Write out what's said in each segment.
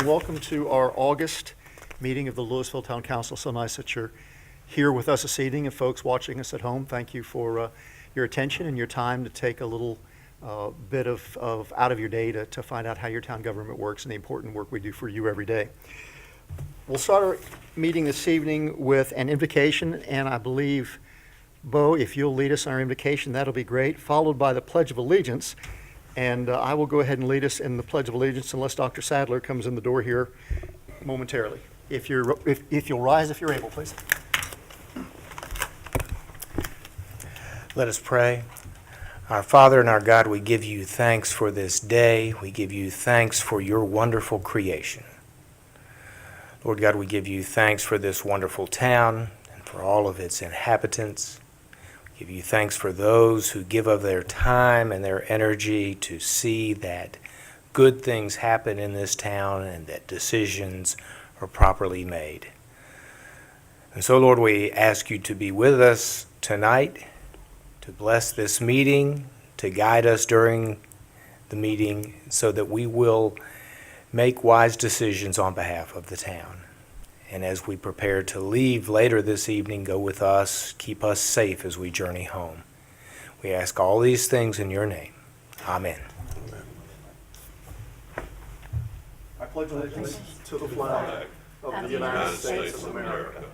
and welcome to our August meeting of the Lewisville Town Council. So nice that you're here with us this evening, and folks watching us at home, thank you for your attention and your time to take a little bit of out of your day to find out how your town government works and the important work we do for you every day. We'll start our meeting this evening with an invocation, and I believe, Bo, if you'll lead us in our invocation, that'll be great, followed by the Pledge of Allegiance. And I will go ahead and lead us in the Pledge of Allegiance unless Dr. Sadler comes in the door here momentarily. If you'll rise if you're able, please. Let us pray. Our Father and our God, we give you thanks for this day. We give you thanks for your wonderful creation. Lord God, we give you thanks for this wonderful town and for all of its inhabitants. We give you thanks for those who give of their time and their energy to see that good things happen in this town and that decisions are properly made. And so, Lord, we ask you to be with us tonight, to bless this meeting, to guide us during the meeting so that we will make wise decisions on behalf of the town. And as we prepare to leave later this evening, go with us, keep us safe as we journey home. We ask all these things in your name. Amen. I pledge allegiance to the flag of the United States of America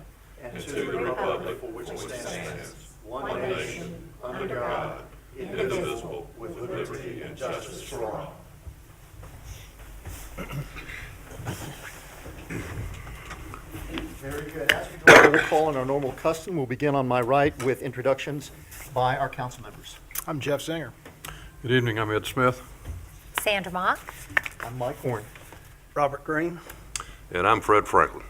and to the republic for which it stands, one nation, under God, indivisible, with liberty and justice for all. Very good. As we do our roll call in our normal custom, we'll begin on my right with introductions by our council members. I'm Jeff Singer. Good evening, I'm Ed Smith. Sandra Mock. I'm Mike Horn. Robert Green. And I'm Fred Franklin.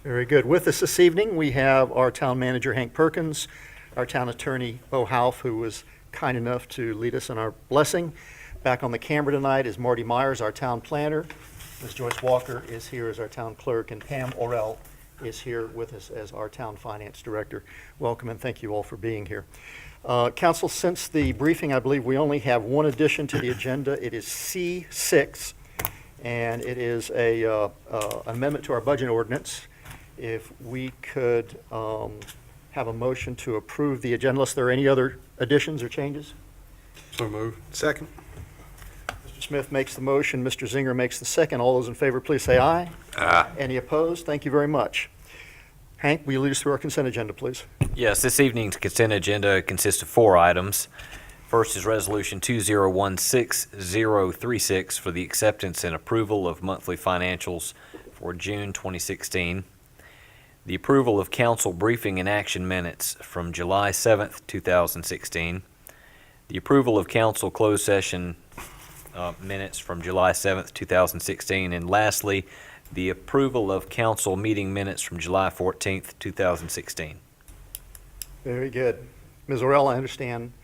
Very good. With us this evening, we have our town manager, Hank Perkins, our town attorney, Bo Half, who was kind enough to lead us in our blessing. Back on the camera tonight is Marty Myers, our town planner. Ms. Joyce Walker is here as our town clerk, and Pam Orell is here with us as our town finance director. Welcome, and thank you all for being here. Council, since the briefing, I believe we only have one addition to the agenda. It is C6, and it is a amendment to our budget ordinance. If we could have a motion to approve the agenda, unless there are any other additions or changes. So moved. Second. Mr. Smith makes the motion, Mr. Zinger makes the second. All those in favor, please say aye. Aye. Any opposed? Thank you very much. Hank, will you lead us through our consent agenda, please? Yes, this evening's consent agenda consists of 4 items. First is Resolution 2016-036 for the acceptance and approval of monthly financials for June 2016. The approval of council briefing and action minutes from July 7th, 2016. The approval of council closed session minutes from July 7th, 2016. And lastly, the approval of council meeting minutes from July 14th, 2016. Very good. Ms. Orell, I understand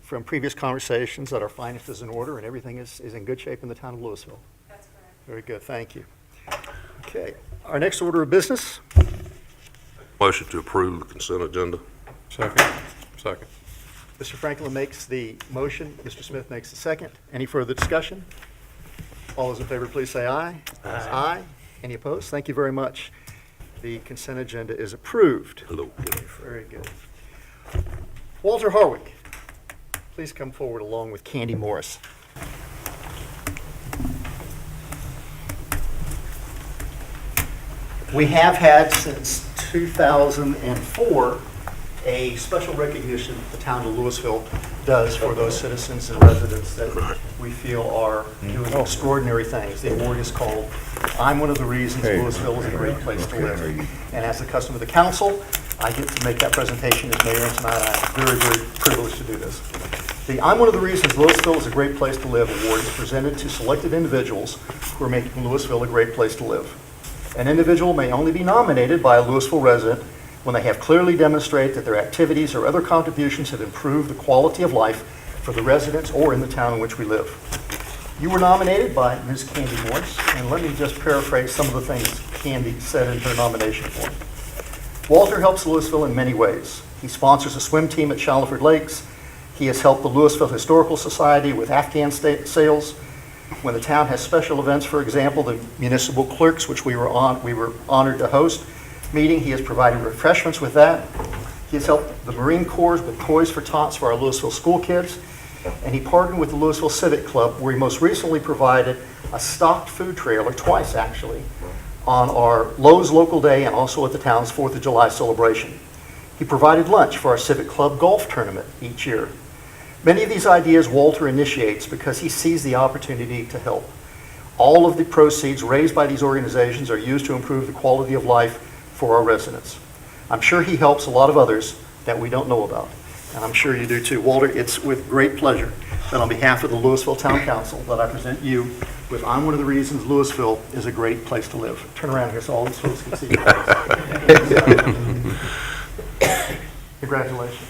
from previous conversations that our finance is in order and everything is in good shape in the town of Lewisville. That's correct. Very good, thank you. Okay, our next order of business. Motion to approve the consent agenda. Second. Mr. Franklin makes the motion, Mr. Smith makes the second. Any further discussion? All those in favor, please say aye. Aye. Any opposed? Thank you very much. The consent agenda is approved. Hello. Very good. Walter Harwick, please come forward along with Candy Morris. We have had since 2004 a special recognition the town of Lewisville does for those citizens and residents that we feel are doing extraordinary things. The award is called I'm One of the Reasons Lewisville is a Great Place to Live. And as the custom of the council, I get to make that presentation as mayor, and tonight I'm very, very privileged to do this. The I'm One of the Reasons Lewisville is a Great Place to Live award is presented to selected individuals who are making Lewisville a great place to live. An individual may only be nominated by a Lewisville resident when they have clearly demonstrated that their activities or other contributions have improved the quality of life for the residents or in the town in which we live. You were nominated by Ms. Candy Morris, and let me just paraphrase some of the things Candy said in her nomination form. Walter helps Lewisville in many ways. He sponsors a swim team at Shallowford Lakes. He has helped the Lewisville Historical Society with Afghan sales. When the town has special events, for example, the municipal clerks, which we were honored to host, meeting, he has provided refreshments with that. He has helped the Marine Corps with Toys for Tots for our Lewisville school kids. And he partnered with the Lewisville Civic Club, where he most recently provided a stocked food trailer, twice actually, on our Lowe's Local Day and also at the town's 4th of July celebration. He provided lunch for our Civic Club golf tournament each year. Many of these ideas Walter initiates because he sees the opportunity to help. All of the proceeds raised by these organizations are used to improve the quality of life for our residents. I'm sure he helps a lot of others that we don't know about, and I'm sure you do too. Walter, it's with great pleasure that on behalf of the Lewisville Town Council that I present you with I'm one of the reasons Lewisville is a great place to live. Turn around here so all these folks can see your face. Congratulations.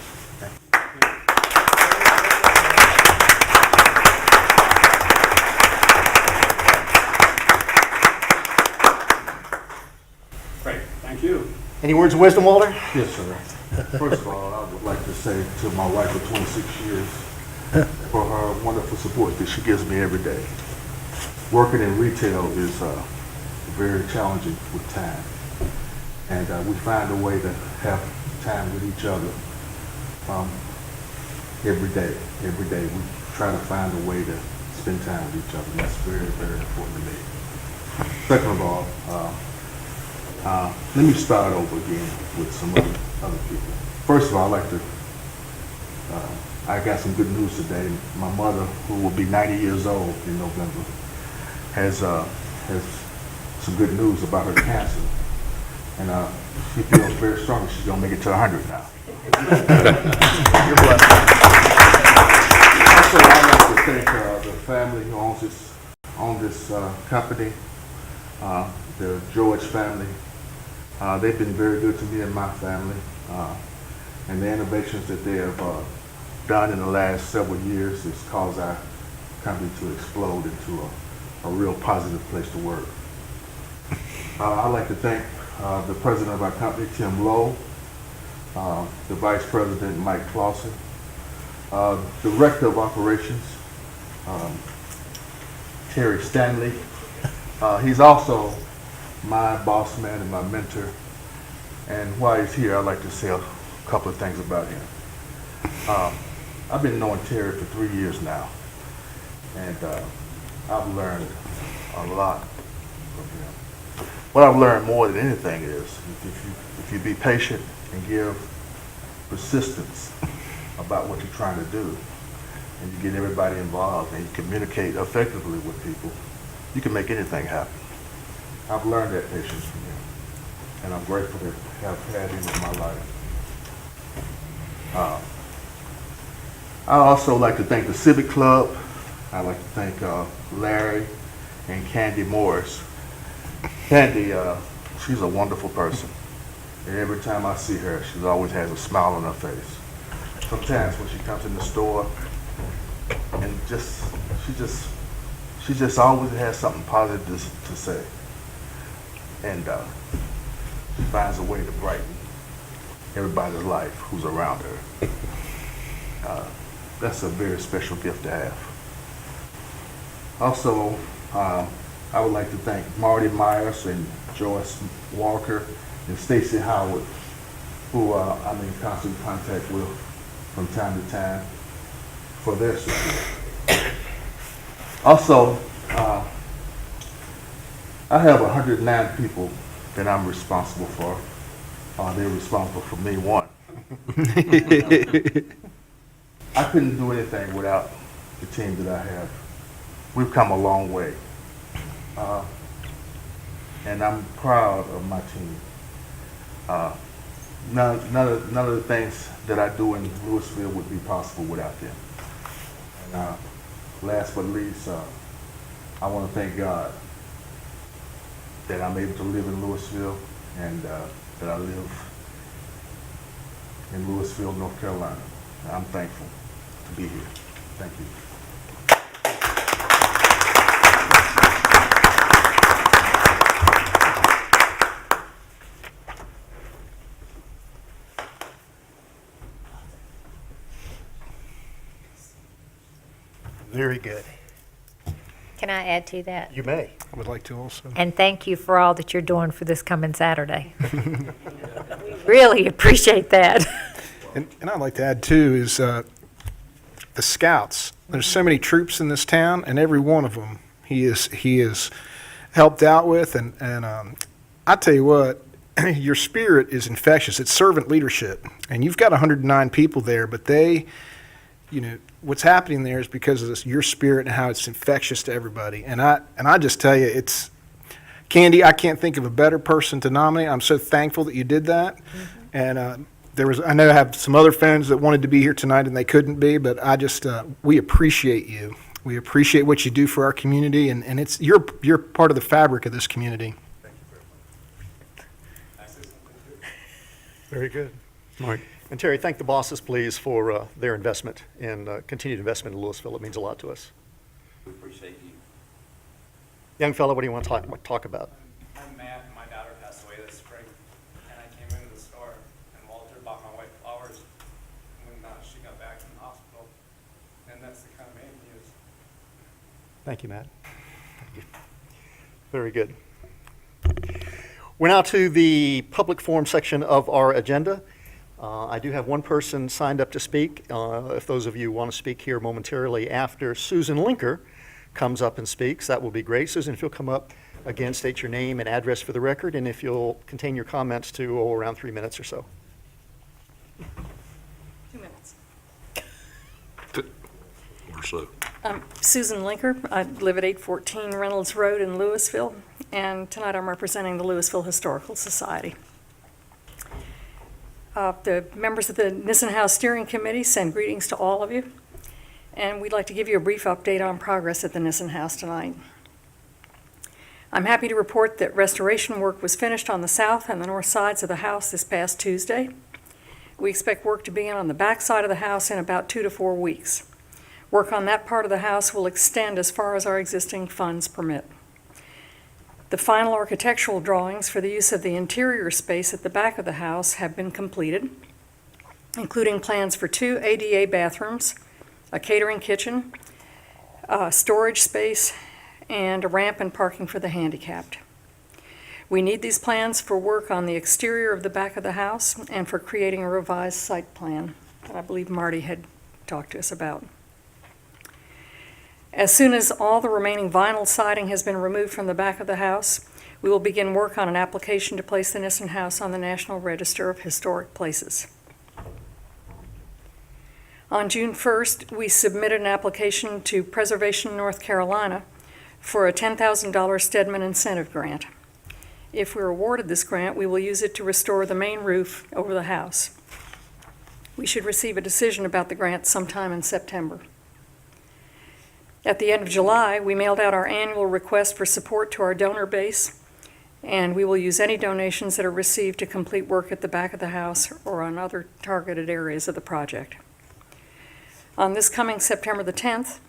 Great, thank you. Any words of wisdom, Walter? Yes, sir. First of all, I would like to say to my wife of 26 years for her wonderful support that she gives me every day. Working in retail is very challenging with time. And we find a way to have time with each other every day. Every day we try to find a way to spend time with each other. And that's very, very important to me. Second of all, let me start over again with some other people. First of all, I'd like to, I got some good news today. My mother, who will be 90 years old in November, has some good news about her cancer. And she feels very strong. She's going to make it to 100 now. You're blessed. Also, I'd like to thank the family who owns this company, the George family. They've been very good to me and my family, and the innovations that they have done in the last several years has caused our company to explode into a real positive place to work. I'd like to thank the president of our company, Tim Lowe, the vice president, Mike Clausen, director of operations, Terry Stanley. He's also my boss man and my mentor. And while he's here, I'd like to say a couple of things about him. I've been knowing Terry for 3 years now, and I've learned a lot from him. What I've learned more than anything is if you be patient and give persistence about what you're trying to do, and you get everybody involved and you communicate effectively with people, you can make anything happen. I've learned that patience from him, and I'm grateful to have had him in my life. I'd also like to thank the Civic Club. I'd like to thank Larry and Candy Morris. Candy, she's a wonderful person. And every time I see her, she always has a smile on her face. Sometimes when she comes in the store, and she just always has something positive to say. And she finds a way to brighten everybody's life who's around her. That's a very special gift to have. Also, I would like to thank Marty Myers and Joyce Walker and Stacy Howard, who I'm in constant contact with from time to time, for their support. Also, I have 109 people that I'm responsible for. They're responsible for me, one. I couldn't do anything without the team that I have. We've come a long way. And I'm proud of my team. None of the things that I do in Lewisville would be possible without them. And last but least, I want to thank God that I'm able to live in Lewisville and that I live in Lewisville, North Carolina. And I'm thankful to be here. Thank you. Very good. Can I add to that? You may. I would like to also. And thank you for all that you're doing for this coming Saturday. Really appreciate that. And I'd like to add too is the scouts. There's so many troops in this town, and every one of them he is helped out with. And I tell you what, your spirit is infectious. It's servant leadership, and you've got 109 people there, but they, what's happening there is because of this, your spirit and how it's infectious to everybody. And I just tell you, it's Candy. I can't think of a better person to nominate. I'm so thankful that you did that. And I know I have some other friends that wanted to be here tonight and they couldn't be, but we appreciate you. We appreciate what you do for our community, and you're part of the fabric of this community. Very good. And Terry, thank the bosses, please, for their investment and continued investment in Lewisville. It means a lot to us. We appreciate you. Young fellow, what do you want to talk about? I'm Matt, and my daughter passed away this spring, and I came into the store, and Walter bought my wife flowers when she got back from the hospital, and that's the kind of man he is. Thank you, Matt. Thank you. Very good. We're now to the public forum section of our agenda. I do have one person signed up to speak. If those of you want to speak here momentarily after Susan Linker comes up and speaks, that will be great. Susan, if you'll come up again, state your name and address for the record, and if you'll contain your comments to around 3 minutes or so. 2 minutes. Or so. I'm Susan Linker. I live at 814 Reynolds Road in Lewisville, and tonight I'm representing the Lewisville Historical Society. The members of the Nissen House Steering Committee send greetings to all of you, and we'd like to give you a brief update on progress at the Nissen House tonight. I'm happy to report that restoration work was finished on the south and the north sides of the house this past Tuesday. We expect work to begin on the back side of the house in about 2 to 4 weeks. Work on that part of the house will extend as far as our existing funds permit. The final architectural drawings for the use of the interior space at the back of the house have been completed, including plans for 2 ADA bathrooms, a catering kitchen, storage space, and a ramp and parking for the handicapped. We need these plans for work on the exterior of the back of the house and for creating a revised site plan that I believe Marty had talked to us about. As soon as all the remaining vinyl siding has been removed from the back of the house, we will begin work on an application to place the Nissen House on the National Register of Historic Places. On June 1st, we submitted an application to Preservation North Carolina for a $10,000 Stedman incentive grant. If we're awarded this grant, we will use it to restore the main roof over the house. We should receive a decision about the grant sometime in September. At the end of July, we mailed out our annual request for support to our donor base, and we will use any donations that are received to complete work at the back of the house or on other targeted areas of the project. On this coming September the 10th,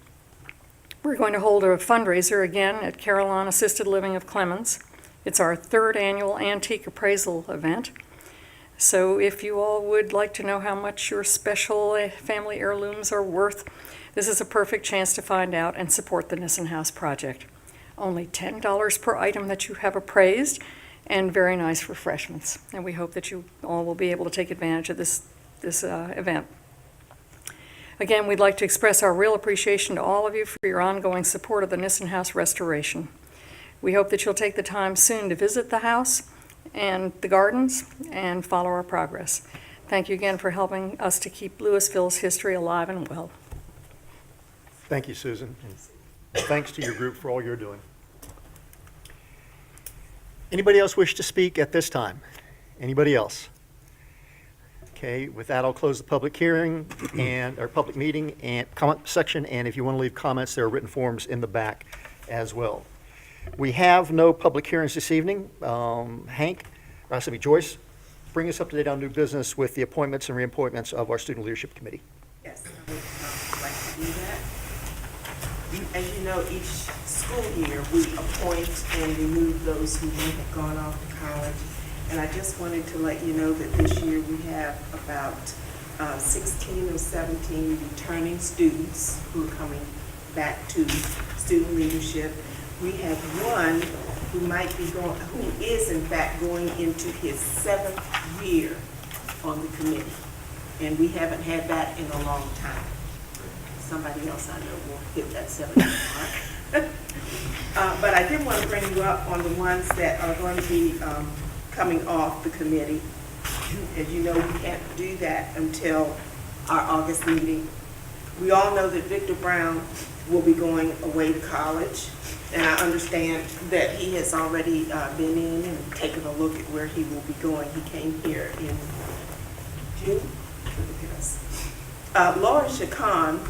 we're going to hold a fundraiser again at Carillon Assisted Living of Clemens. It's our 3rd annual antique appraisal event. So if you all would like to know how much your special family heirlooms are worth, this is a perfect chance to find out and support the Nissen House project. Only $10 per item that you have appraised, and very nice refreshments. And we hope that you all will be able to take advantage of this event. Again, we'd like to express our real appreciation to all of you for your ongoing support of the Nissen House restoration. We hope that you'll take the time soon to visit the house and the gardens and follow our progress. Thank you again for helping us to keep Lewisville's history alive and well. Thank you, Susan. And thanks to your group for all you're doing. Anybody else wish to speak at this time? Anybody else? Okay, with that, I'll close the public hearing our public meeting and comment section, and if you want to leave comments, there are written forms in the back as well. We have no public hearings this evening. Joyce, bring us up to date on new business with the appointments and reappointments of our Student Leadership Committee. Yes, I would like to do that. As you know, each school year, we appoint and remove those who may have gone off to college. And I just wanted to let you know that this year we have about 16 or 17 returning students who are coming back to student leadership. We have one who is in fact going into his 7th year on the committee. And we haven't had that in a long time. Somebody else I know will hit that 7-year mark. But I did want to bring you up on the ones that are going to be coming off the committee. As you know, we can't do that until our August meeting. We all know that Victor Brown will be going away to college, and I understand that he has already been in and taken a look at where he will be going. He came here in June. Laura Shakan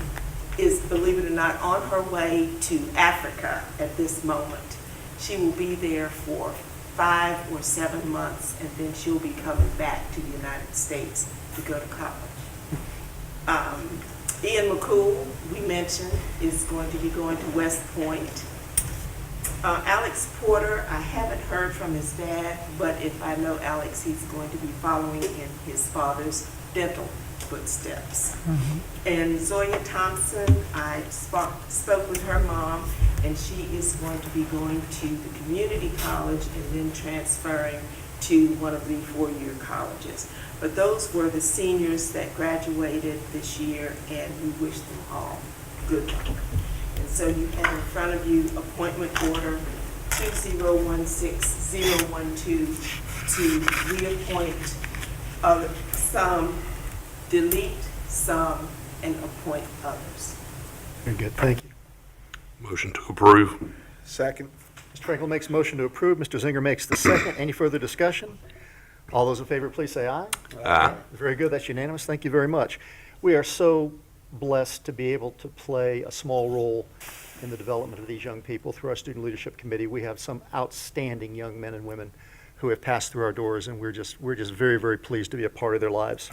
is, believe it or not, on her way to Africa at this moment. She will be there for 5 or 7 months, and then she'll be coming back to the United States to go to college. Ian McCool, we mentioned, is going to be going to West Point. Alex Porter, I haven't heard from his dad, but if I know Alex, he's going to be following in his father's dental footsteps. And Zoya Thompson, I spoke with her mom, and she is going to be going to the community college and then transferring to one of the 4-year colleges. But those were the seniors that graduated this year, and we wish them all good luck. And so you have in front of you appointment order 2016012 to reappoint some, delete some, and appoint others. Very good, thank you. Motion to approve. Second. Mr. Frankel makes a motion to approve. Mr. Zinger makes the second. Any further discussion? All those in favor, please say aye. Aye. Very good, that's unanimous. Thank you very much. We are so blessed to be able to play a small role in the development of these young people through our Student Leadership Committee. We have some outstanding young men and women who have passed through our doors, and we're just very, very pleased to be a part of their lives.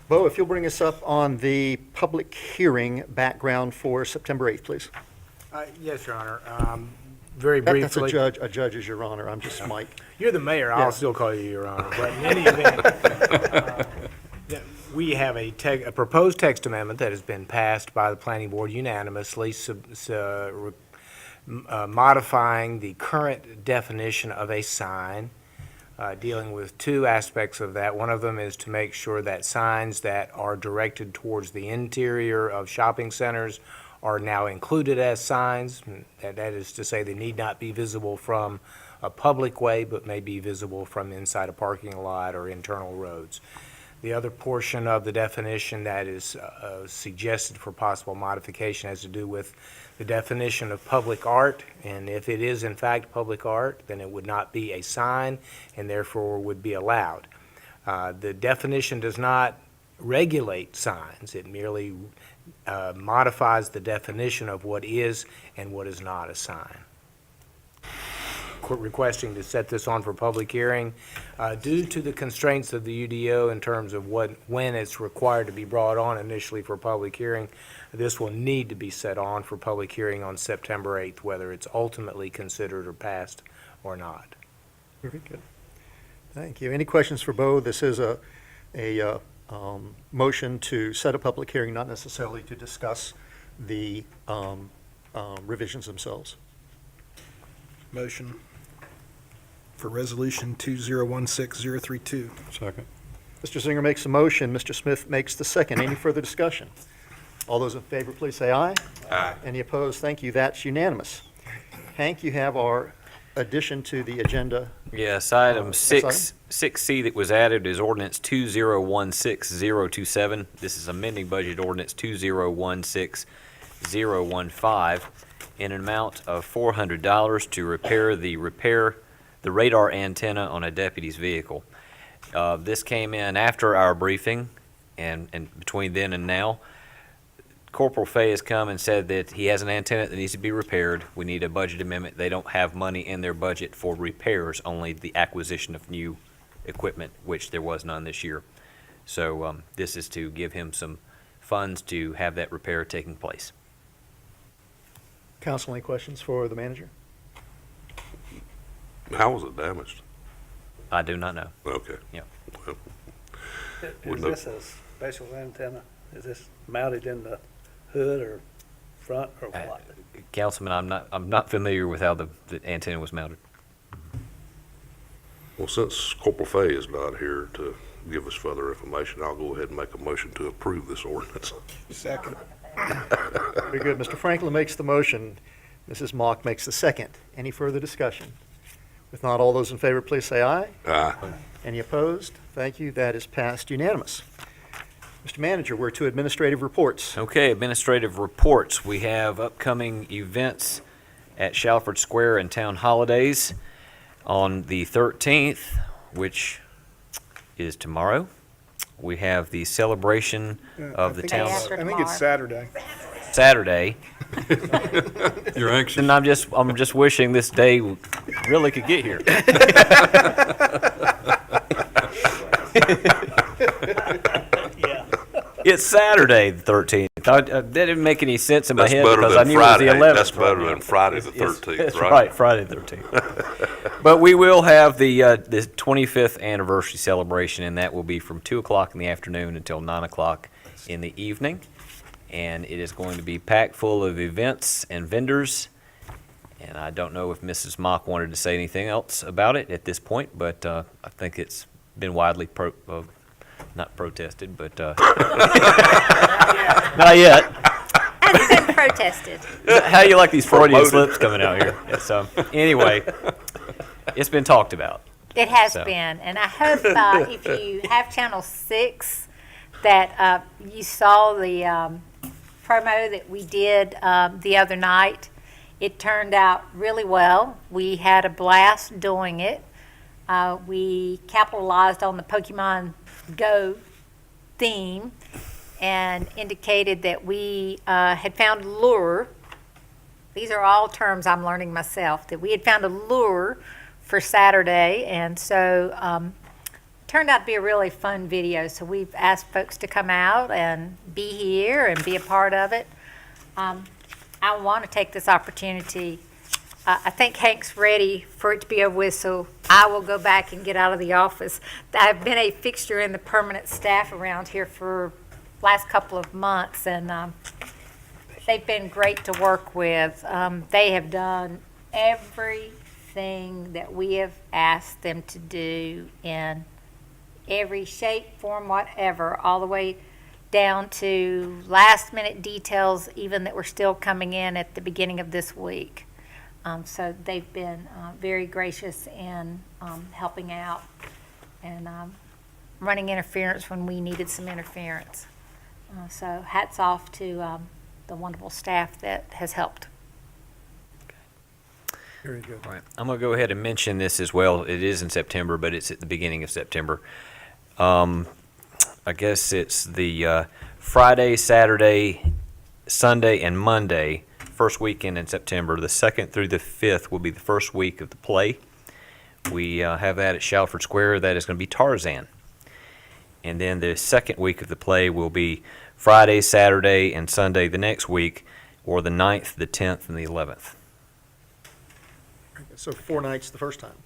Bo, if you'll bring us up on the public hearing background for September 8th, please. Yes, Your Honor. Very That's briefly. a judge is Your Honor. I'm just Mike. You're the mayor. Yeah. I'll still call you Your Honor. But in any event, we have a proposed text amendment that has been passed by the Planning Board unanimously, modifying the current definition of a sign, dealing with 2 aspects of that. One of them is to make sure that signs that are directed towards the interior of shopping centers are now included as signs. That is to say, they need not be visible from a public way, but may be visible from inside a parking lot or internal roads. The other portion of the definition that is suggested for possible modification has to do with the definition of public art, and if it is in fact public art, then it would not be a sign and therefore would be allowed. The definition does not regulate signs. It merely modifies the definition of what is and what is not a sign. Requesting to set this on for public hearing. Due to the constraints of the UDO in terms of when it's required to be brought on initially for public hearing, this will need to be set on for public hearing on September 8th, whether it's ultimately considered or passed or not. Very good. Thank you. Any questions for Bo? This is a motion to set a public hearing, not necessarily to discuss the revisions themselves. Motion for resolution 2016032. Second. Mr. Zinger makes a motion. Mr. Smith makes the second. Any further discussion? All those in favor, please say aye. Aye. Any opposed? Thank you. That's unanimous. Hank, you have our addition to the agenda. Yes, item Next 6C that was added is ordinance 2016027. This is amending budget ordinance 2016015 in an amount of $400 to repair the radar antenna on a deputy's vehicle. This came in after our briefing, and between then and now, Corporal Fay has come and said that he has an antenna that needs to be repaired. We need a budget amendment. They don't have money in their budget for repairs, only the acquisition of new equipment, which there was none this year. So this is to give him some funds to have that repair taking place. Council, any questions for the manager? How was it damaged? I do not know. Okay. Yeah. Well, Is this a special antenna? Is this mounted in the hood or front or what? Councilman, I'm not familiar with how the antenna was mounted. Well, since Corporal Fay is not here to give us further information, I'll go ahead and make a motion to approve this ordinance. Second. Very good. Mr. Franklin makes the motion. Mrs. Mock makes the second. Any further discussion? If not, all those in favor, please say aye. Aye. Any opposed? Thank you. That is passed unanimous. Mr. Manager, we're to administrative reports. Okay, administrative reports. We have upcoming events at Shalford Square and Town Holidays on the 13th, which is tomorrow. We have the celebration of the town's After I think it's Saturday. Saturday. You're anxious? And I'm just wishing this day really could get here. It's Saturday, the 13th. That didn't make any sense in my That's head better because I than knew it was the Friday. 11th. That's better right? than Friday the It's- 13th, That's right? right, Friday the 13th. But we will have the 25th anniversary celebration, and that will be from 2 o'clock in the afternoon until 9 o'clock in the evening. And it is going to be packed full of events and vendors. And I don't know if Mrs. Mock wanted to say anything else about it at this point, but I think it's been widely not protested, but not yet. Hasn't been protested. How do you like these Freudian Promoted. slips coming out here? Yeah, so anyway, it's been talked about. It has So. been, and I hope if you have Channel 6, that you saw the promo that we did the other night. It turned out really well. We had a blast doing it. We capitalized on the Pokemon Go theme and indicated that we had found a lure. These are all terms I'm learning myself, that we had found a lure for Saturday, and so turned out to be a really fun video. So we've asked folks to come out and be here and be a part of it. I want to take this opportunity. I think Hank's ready for it to be over with, so I will go back and get out of the office. I've been a fixture in the permanent staff around here for last couple of months, and they've been great to work with. They have done everything that we have asked them to do in every shape, form, whatever, all the way down to last-minute details, even that were still coming in at the beginning of this week. So they've been very gracious in helping out and running interference when we needed some interference. So hats off to the wonderful staff that has helped. Very good. All right. I'm going to go ahead and mention this as well. It is in September, but it's at the beginning of September. I guess it's the Friday, Saturday, Sunday, and Monday, first weekend in September. The 2nd through the 5th will be the first week of the play. We have that at Shalford Square. That is going to be Tarzan. And then the second week of the play will be Friday, Saturday, and Sunday the next week, or the 9th, the 10th, and the 11th. So 4 nights the first time.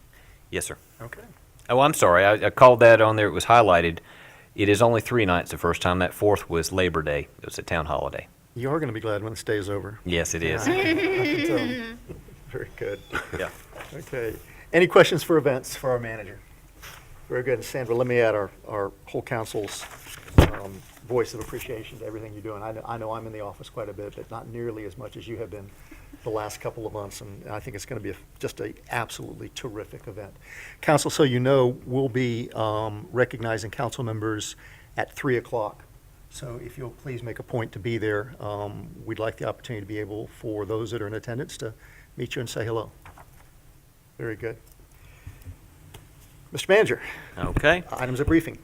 Yes, sir. Okay. Oh, I'm sorry. I called that on there. It was highlighted. It is only 3 nights the first time. That 4th was Labor Day. It was a town holiday. You are going to be glad when this day is over. Yes, it is. I can tell. Very good. Yeah. Okay. Any questions for events for our manager? Very good. Sandra, let me add our whole council's voice of appreciation to everything you're doing. I know I'm in the office quite a bit, but not nearly as much as you have been the last couple of months, and I think it's going to be just an absolutely terrific event. Council, so you know, we'll be recognizing council members at 3 o'clock. So if you'll please make a point to be there, we'd like the opportunity to be able, for those that are in attendance, to meet you and say hello. Very good. Mr. Manager, Okay. items of briefing.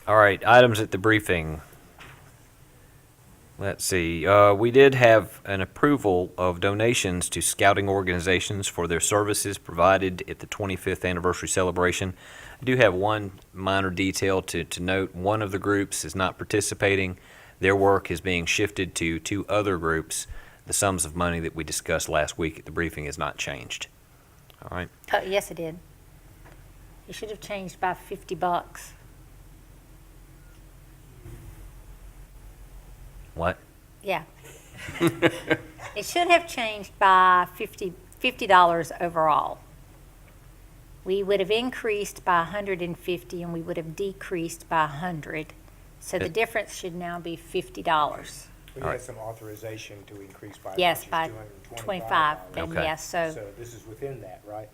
All right. Items at the briefing. Let's see. We did have an approval of donations to scouting organizations for their services provided at the 25th anniversary celebration. I do have one minor detail to note. One of the groups is not participating. Their work is being shifted to 2 other groups. The sums of money that we discussed last week at the briefing has not changed. All right. Yes, it did. You should have changed by $50. What? Yeah. It should have changed by $50 overall. We would have increased by 150 and we would have decreased by 100. So the difference should now be $50. We All right. had some authorization to increase by. Yes, as by much as 25. $225. And Okay. yes, so, So this is within that, right?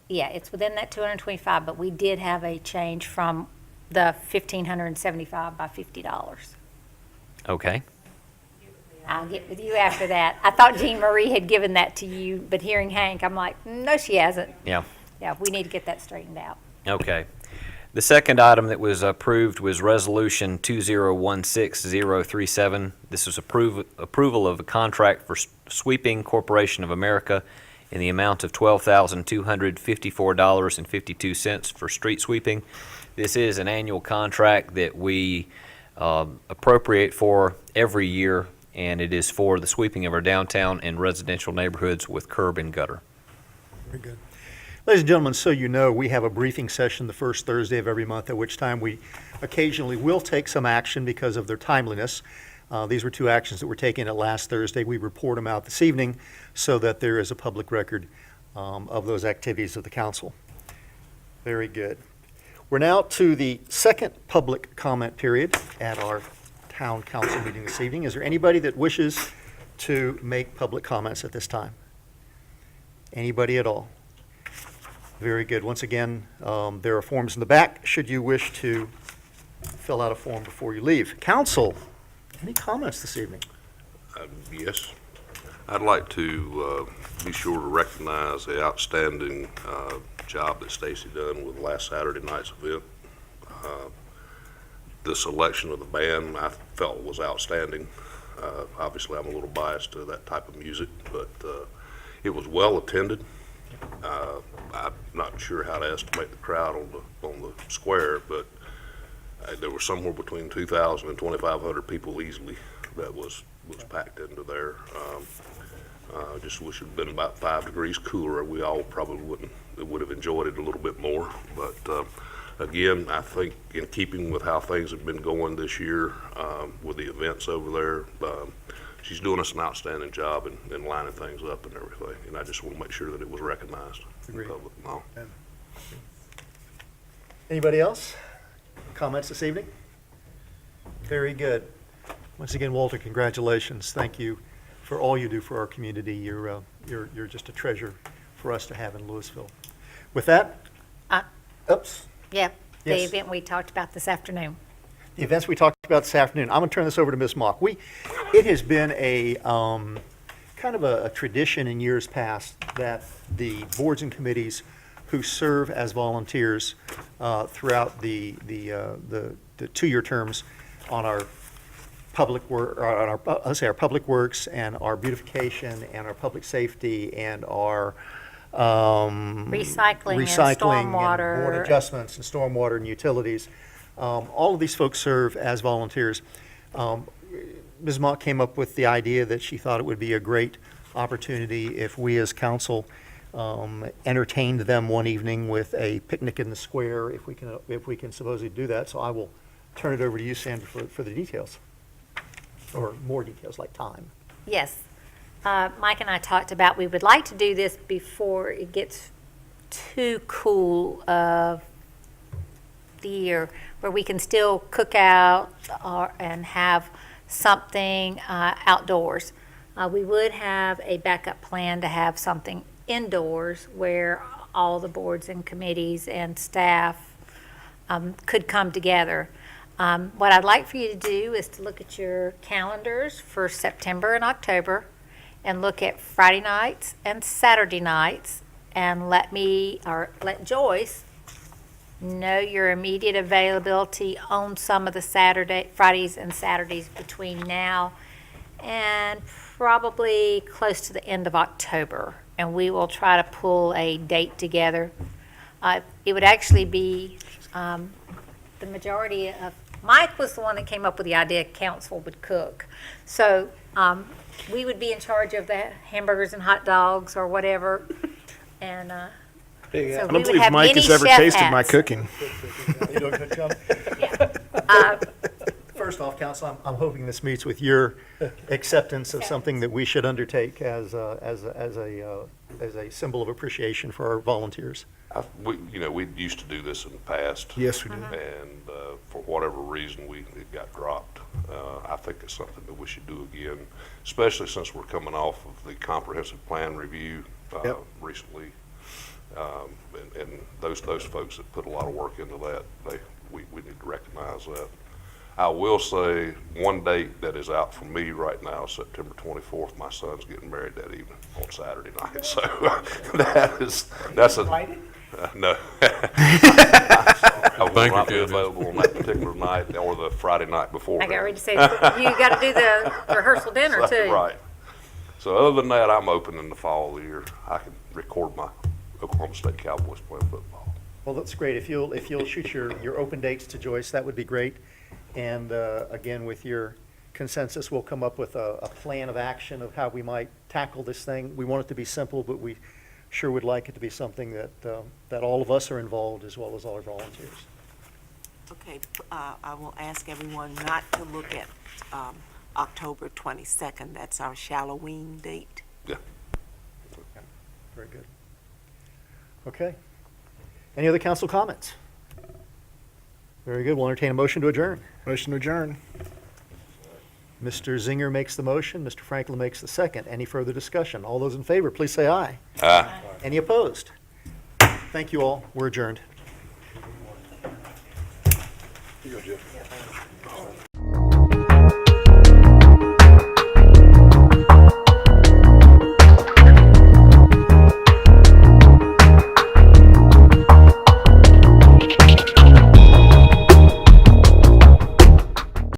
yeah, it's within that 225, but we did have a change from the 1,575 by $50. Okay. I'll get with you after that. I thought Jean Marie had given that to you, but hearing Hank, I'm like, no, she hasn't. Yeah. Yeah, we need to get that straightened out. Okay. The second item that was approved was Resolution 2016037. This was approval of a contract for Sweeping Corporation of America in the amount of $12,254.52 for street sweeping. This is an annual contract that we appropriate for every year, and it is for the sweeping of our downtown and residential neighborhoods with curb and gutter. Very good. Ladies and gentlemen, so you know, we have a briefing session the first Thursday of every month, at which time we occasionally will take some action because of their timeliness. These were two actions that were taken at last Thursday. We report them out this evening so that there is a public record of those activities of the council. Very good. We're now to the second public comment period at our town council meeting this evening. Is there anybody that wishes to make public comments at this time? Anybody at all? Very good. Once again, there are forms in the back, should you wish to fill out a form before you leave. Council, any comments this evening? Yes. I'd like to be sure to recognize the outstanding job that Stacy done with last Saturday night's event. The selection of the band I felt was outstanding. Obviously, I'm a little biased to that type of music, but it was well attended. I'm not sure how to estimate the crowd on the square, but there were somewhere between 2,000 and 2,500 people easily that was packed into there. I just wish it had been about 5 degrees cooler. We all probably would have enjoyed it a little bit more. But again, I think in keeping with how things have been going this year with the events over there, she's doing us an outstanding job in lining things up and everything. And I just want to make sure that it was recognized in Agreed. public. No. Anybody else? Comments this evening? Very good. Once again, Walter, congratulations. Thank you for all you do for our community. You're just a treasure for us to have in Lewisville. With that, oops, Yeah, the Yes. event we talked about this afternoon. the events we talked about this afternoon. I'm going to turn this over to Ms. Mock. It has been a kind of a tradition in years past that the boards and committees who serve as volunteers throughout the 2-year terms on our public work, our public works and our beautification and our public safety and our Recycling and stormwater. board adjustments and stormwater and utilities. All of these folks serve as volunteers. Ms. Mock came up with the idea that she thought it would be a great opportunity if we as council entertained them one evening with a picnic in the square, if we can supposedly do that. So I will turn it over to you, Sandra, for the details, or more details like time. Yes. Mike and I talked about, we would like to do this before it gets too cool of the year, where we can still cook out and have something outdoors. We would have a backup plan to have something indoors where all the boards and committees and staff could come together. What I'd like for you to do is to look at your calendars for September and October and look at Friday nights and Saturday nights and let Joyce know your immediate availability on some of the Fridays and Saturdays between now and probably close to the end of October. And we will try to pull a date together. It would actually be the majority of, Mike was the one that came up with the idea council would cook. So we would be in charge of the hamburgers and hot dogs or whatever. And so I we don't would believe have Mike many has ever chef tasted my hats. cooking. You doing a good job? first off, Council, I'm hoping this meets with your acceptance of something that we should undertake as a symbol of appreciation for our volunteers. We used to do this in the past. Yes, we did. And for whatever reason, it got dropped. I think it's something that we should do again, especially since we're coming off of the comprehensive plan review Yep. recently. And those folks that put a lot of work into that, we need to recognize that. I will say one date that is out for me right now, September 24th. My son's getting married that evening on Saturday night, so that's a no. I will not be available on that particular night or the Friday night before. I got ready to say, you got to do the rehearsal dinner too. Right. So other than that, I'm open in the fall of the year. I can record my Oklahoma State Cowboys playing football. Well, that's great. If you'll shoot your open dates to Joyce, that would be great. And again, with your consensus, we'll come up with a plan of action of how we might tackle this thing. We want it to be simple, but we sure would like it to be something that all of us are involved as well as all our volunteers. Okay, I will ask everyone not to look at October 22nd. That's our Halloween date. Yeah. Very good. Okay. Any other council comments? Very good. We'll entertain a motion to adjourn. Motion to adjourn. Mr. Zinger makes the motion. Mr. Franklin makes the second. Any further discussion? All those in favor, please say aye. Aye. Any opposed? Thank you all. We're adjourned. Here you go, Jeff.